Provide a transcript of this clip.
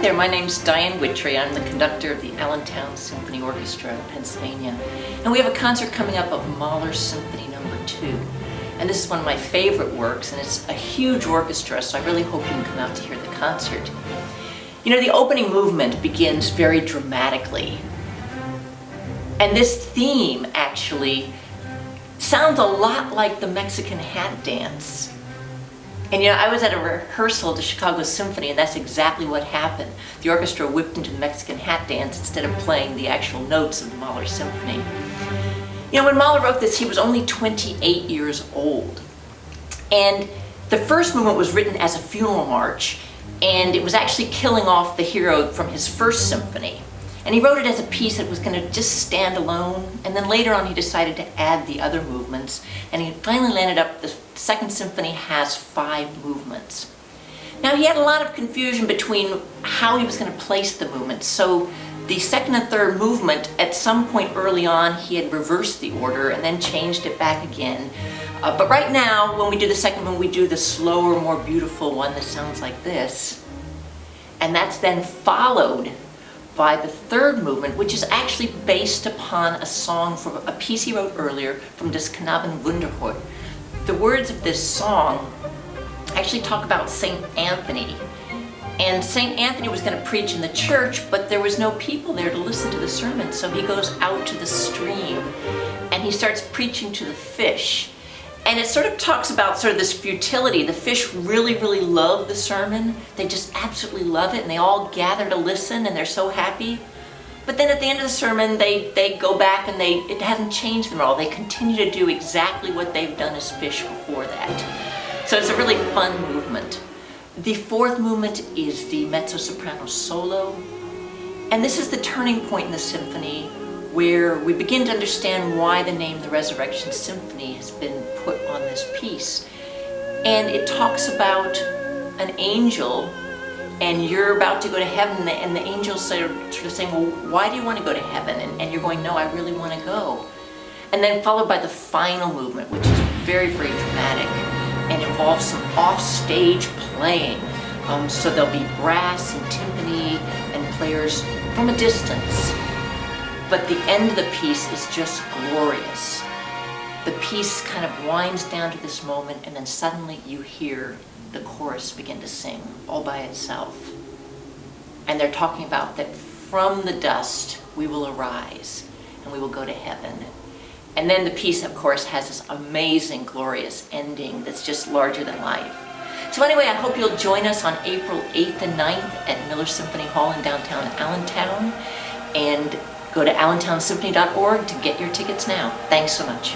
there, my name's Diane Wittry. I'm the conductor of the Allentown Symphony Orchestra in Pennsylvania. And we have a concert coming up of Mahler Symphony No. 2. And this is one of my favorite works, and it's a huge orchestra, so I really hope you can come out to hear the concert. You know, the opening movement begins very dramatically. And this theme actually sounds a lot like the Mexican hat dance. And you know, I was at a rehearsal at the Chicago Symphony, and that's exactly what happened. The orchestra whipped into the Mexican hat dance instead of playing the actual notes of the Mahler Symphony. You know, when Mahler wrote this, he was only 28 years old. And the first movement was written as a funeral march, and it was actually killing off the hero from his first symphony. And he wrote it as a piece that was going to just stand alone, and then later on he decided to add the other movements, and he finally landed up, the second symphony has 5 movements. Now he had a lot of confusion between how he was going to place the movements, so the second and third movement, at some point early on, he had reversed the order and then changed it back again. But right now, when we do the second one, we do the slower, more beautiful one that sounds like this. And that's then followed by the third movement, which is actually based upon a song from a piece he wrote earlier from Das Knaben Wunderhort. The words of this song actually talk about St. Anthony. And St. Anthony was going to preach in the church, but there was no people there to listen to the sermon, so he goes out to the stream and he starts preaching to the fish. And it sort of talks about sort of this futility. The fish really, really love the sermon. They just absolutely love it, and they all gather to listen, and they're so happy. But then at the end of the sermon, they go back, and it hasn't changed them at all. They continue to do exactly what they've done as fish before that. So it's a really fun movement. The fourth movement is the mezzo-soprano solo. And this is the turning point in the symphony where we begin to understand why the name The Resurrection Symphony has been put on this piece. And it talks about an angel, and you're about to go to heaven, and the angel's sort of saying, well, why do you want to go to heaven? And you're going, no, I really want to go. And then followed by the final movement, which is very, very dramatic and involves some off-stage playing. So there'll be brass and timpani and players from a distance. But the end of the piece is just glorious. The piece kind of winds down to this moment, and then suddenly you hear the chorus begin to sing all by itself. And they're talking about that from the dust we will arise and we will go to heaven. And then the piece, of course, has this amazing, glorious ending that's just larger than life. So anyway, I hope you'll join us on April 8th and 9th at Mahler Symphony Hall in downtown Allentown. And go to allentownsymphony.org to get your tickets now. Thanks so much.